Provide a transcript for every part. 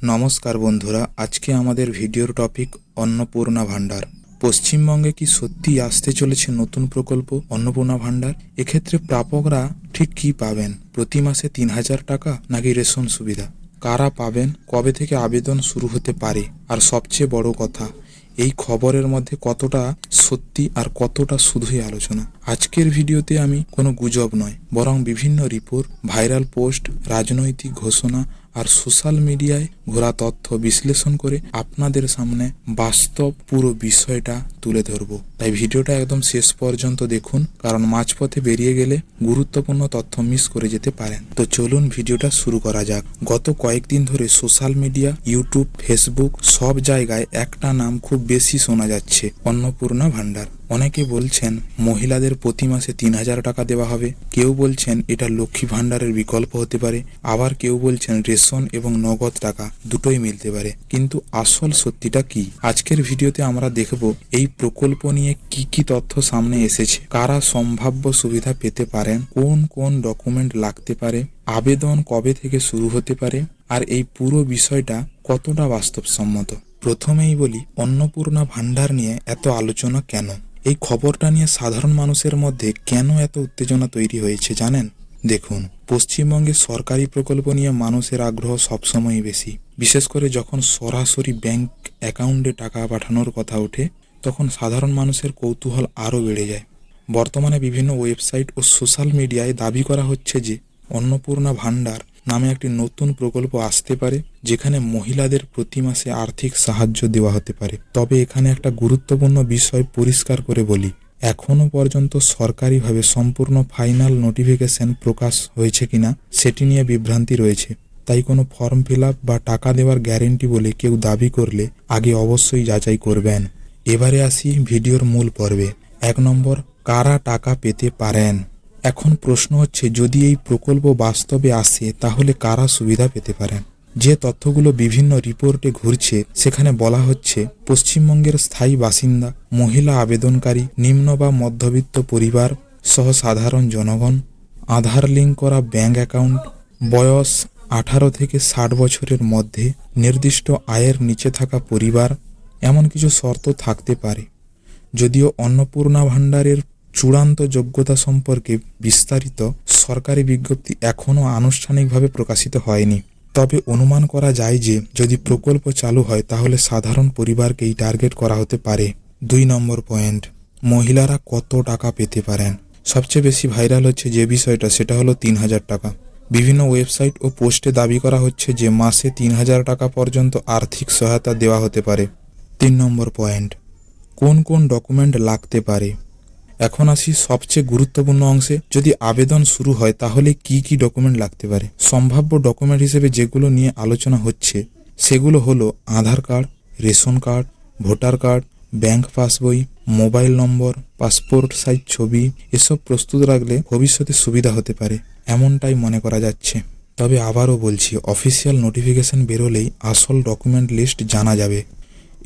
নমস্কার বন্ধুরা, আজকে আমাদের ভিডিওর টপিক অন্নপূর্ণা ভাণ্ডার। পশ্চিমবঙ্গে কি সত্যি আসতে চলেছে নতুন প্রকল্প অন্নপূর্ণা ভাণ্ডার? এক্ষেত্রে প্রাপকরা ঠিক কি পাবেন? প্রতি মাসে ৩,০০০ টাকা নাকি রেশন সুবিধা? কারা পাবেন? কবে থেকে আবেদন শুরু হতে পারে? আর সবচেয়ে বড় কথা, এই খবরের মধ্যে কতটা সত্যি আর কতটা শুধুই আলোচনা। আজকের ভিডিওতে আমি কোনো গুজব নয়, বরং বিভিন্ন রিপোর্ট, ভাইরাল পোস্ট, রাজনৈতিক ঘোষণা আর সোশ্যাল মিডিয়ায় ঘোরা তথ্য বিশ্লেষণ করে আপনাদের সামনে বাস্তব পুরো বিষয়টা তুলে ধরব। তাই ভিডিওটা একদম শেষ পর্যন্ত দেখুন, কারণ মাঝপথে বেরিয়ে গেলে গুরুত্বপূর্ণ তথ্য মিস করে যেতে পারেন। তো চলুন ভিডিওটা শুরু করা যাক। গত কয়েকদিন ধরে সোশ্যাল মিডিয়া, ইউটিউব, ফেসবুক সব জায়গায় একটা নাম খুব বেশি শোনা যাচ্ছে, অন্নপূর্ণা ভাণ্ডার। অনেকে বলছেন মহিলাদের প্রতি মাসে ৩,০০০ টাকা দেওয়া হবে, কেউ বলছেন এটা লক্ষ্মী ভাণ্ডারের বিকল্প হতে পারে, আবার কেউ বলছেন রেশন এবং নগদ টাকা দুটোই মিলতে পারে। কিন্তু আসল সত্যিটা কি? আজকের ভিডিওতে আমরা দেখব এই প্রকল্প নিয়ে কি কি তথ্য সামনে এসেছে, কারা সম্ভাব্য সুবিধা পেতে পারেন, কোন কোন ডকুমেন্ট লাগতে পারে, আবেদন কবে থেকে শুরু হতে পারে, আর এই পুরো বিষয়টা কতটা বাস্তবসম্মত। প্রথমেই বলি, অন্নপূর্ণা ভাণ্ডার নিয়ে এত আলোচনা কেন? এই খবরটা নিয়ে সাধারণ মানুষের মধ্যে কেন এত উত্তেজনা তৈরি হয়েছে জানেন? দেখুন, পশ্চিমবঙ্গে সরকারি প্রকল্প নিয়ে মানুষের আগ্রহ সবসময়ই বেশি। বিশেষ করে যখন সরাসরি ব্যাংক অ্যাকাউন্টে টাকা পাঠানোর কথা ওঠে, তখন সাধারণ মানুষের কৌতূহল আরও বেড়ে যায়। বর্তমানে বিভিন্ন ওয়েবসাইট ও সোশ্যাল মিডিয়ায় দাবি করা হচ্ছে যে অন্নপূর্ণা ভাণ্ডার নামে একটি নতুন প্রকল্প আসতে পারে, যেখানে মহিলাদের প্রতি মাসে আর্থিক সাহায্য দেওয়া হতে পারে। তবে এখানে একটা গুরুত্বপূর্ণ বিষয় পরিষ্কার করে বলি, এখনো পর্যন্ত সরকারিভাবে সম্পূর্ণ ফাইনাল নোটিফিকেশন প্রকাশ হয়েছে কিনা সেটি নিয়ে বিভ্রান্তি রয়েছে। তাই কোনো ফর্ম ফিল আপ বা টাকা দেওয়ার গ্যারেন্টি বলে কেউ দাবি করলে আগে অবশ্যই যাচাই করবেন। এবারে আসি ভিডিওর মূল পর্বে। ১ নম্বর, কারা টাকা পেতে পারেন? এখন প্রশ্ন হচ্ছে, যদি এই প্রকল্প বাস্তবে আসে তাহলে কারা সুবিধা পেতে পারেন? যে তথ্যগুলো বিভিন্ন রিপোর্টে ঘুরছে সেখানে বলা হচ্ছে পশ্চিমবঙ্গের স্থায়ী বাসিন্দা, মহিলা আবেদনকারী, নিম্ন বা মধ্যবিত্ত পরিবার সহ সাধারণ জনগণ, আধার লিঙ্ক করা ব্যাংক অ্যাকাউন্ট, বয়স 18 থেকে 60 বছরের মধ্যে, নির্দিষ্ট আয়ের নিচে থাকা পরিবার, এমন কিছু শর্ত থাকতে পারে। যদিও অন্নপূর্ণা ভাণ্ডারের চূড়ান্ত যোগ্যতা সম্পর্কে বিস্তারিত সরকারি বিজ্ঞপ্তি এখনও আনুষ্ঠানিকভাবে প্রকাশিত হয়নি, তবে অনুমান করা যায় যে যদি প্রকল্প চালু হয় তাহলে সাধারণ পরিবারকেই টার্গেট করা হতে পারে। ২ নম্বর পয়েন্ট, মহিলারা কত টাকা পেতে পারেন? সবচেয়ে বেশি ভাইরাল হচ্ছে যে বিষয়টা, সেটা হলো ৩,০০০ টাকা। বিভিন্ন ওয়েবসাইট ও পোস্টে দাবি করা হচ্ছে যে মাসে ৩,০০০ টাকা পর্যন্ত আর্থিক সহায়তা দেওয়া হতে পারে। ৩ নম্বর পয়েন্ট, কোন কোন ডকুমেন্ট লাগতে পারে? এখন আসি সবচেয়ে গুরুত্বপূর্ণ অংশে। যদি আবেদন শুরু হয় তাহলে কি কি ডকুমেন্ট লাগতে পারে? সম্ভাব্য ডকুমেন্ট হিসেবে যেগুলো নিয়ে আলোচনা হচ্ছে সেগুলো হলো Aadhaar card, ration card, voter card, bank passbook, mobile number, passport size ছবি। এসব প্রস্তুত রাখলে ভবিষ্যতে সুবিধা হতে পারে, এমনটাই মনে করা যাচ্ছে। তবে আবারও বলছি, অফিসিয়াল নোটিফিকেশন বেরোলেই আসল ডকুমেন্ট লিস্ট জানা যাবে।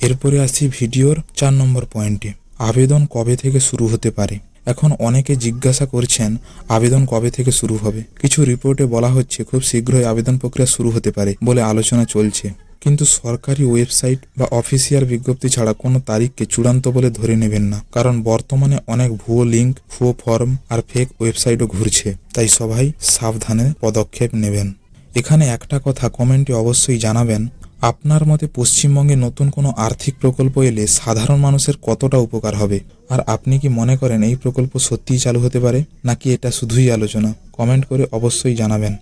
এরপরে আসি ভিডিওর ৪ নম্বর পয়েন্টে, আবেদন কবে থেকে শুরু হতে পারে? এখন অনেকে জিজ্ঞাসা করছেন আবেদন কবে থেকে শুরু হবে। কিছু রিপোর্টে বলা হচ্ছে খুব শীঘ্রই আবেদন প্রক্রিয়া শুরু হতে পারে বলে আলোচনা চলছে, কিন্তু সরকারি ওয়েবসাইট বা অফিসিয়াল বিজ্ঞপ্তি ছাড়া কোনো তারিখকে চূড়ান্ত বলে ধরে নেবেন না, কারণ বর্তমানে অনেক ভুয়ো লিঙ্ক, ভুয়ো ফর্ম আর ফেক ওয়েবসাইটও ঘুরছে। তাই সবাই সাবধানে পদক্ষেপ নেবেন। এখানে একটা কথা কমেন্টে অবশ্যই জানাবেন, আপনার মতে পশ্চিমবঙ্গে নতুন কোনো আর্থিক প্রকল্প এলে সাধারণ মানুষের কতটা উপকার হবে? আর আপনি কি মনে করেন এই প্রকল্প সত্যিই চালু হতে পারে, নাকি এটা শুধুই আলোচনা? কমেন্ট করে অবশ্যই জানাবেন।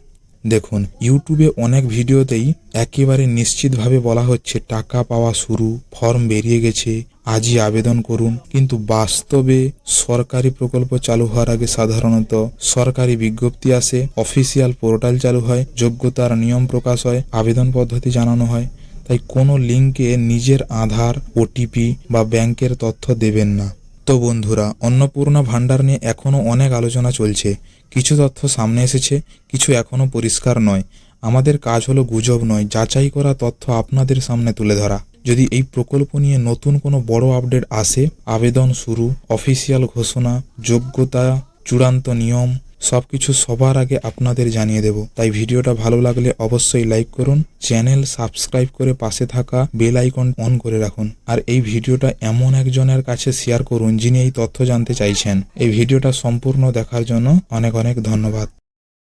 দেখুন, ইউটিউবে অনেক ভিডিওতেই একেবারে নিশ্চিতভাবে বলা হচ্ছে টাকা পাওয়া শুরু, ফর্ম বেরিয়ে গেছে, আজই আবেদন করুন। কিন্তু বাস্তবে সরকারি প্রকল্প চালু হওয়ার আগে সাধারণত সরকারি বিজ্ঞপ্তি আসে, অফিসিয়াল পোর্টাল চালু হয়, যোগ্যতার নিয়ম প্রকাশ হয়, আবেদন পদ্ধতি জানানো হয়। তাই কোনো লিঙ্কে নিজের আধার, ওটিপি বা ব্যাংকের তথ্য দেবেন না। তো বন্ধুরা, অন্নপূর্ণা ভাণ্ডার নিয়ে এখনও অনেক আলোচনা চলছে। কিছু তথ্য সামনে এসেছে, কিছু এখনও পরিষ্কার নয়। আমাদের কাজ হলো গুজব নয়, যাচাই করা তথ্য আপনাদের সামনে তুলে ধরা। যদি এই প্রকল্প নিয়ে নতুন কোনো বড় আপডেট আসে, আবেদন শুরু, অফিসিয়াল ঘোষণা, যোগ্যতা, চূড়ান্ত নিয়ম সবকিছু সবার আগে আপনাদের জানিয়ে দেব। তাই ভিডিওটা ভালো লাগলে অবশ্যই লাইক করুন, চ্যানেল সাবস্ক্রাইব করে পাশে থাকা বেল আইকন অন করে রাখুন, আর এই ভিডিওটা এমন একজনের কাছে শেয়ার করুন যিনি এই তথ্য জানতে চাইছেন। এই ভিডিওটা সম্পূর্ণ দেখার জন্য অনেক অনেক ধন্যবাদ।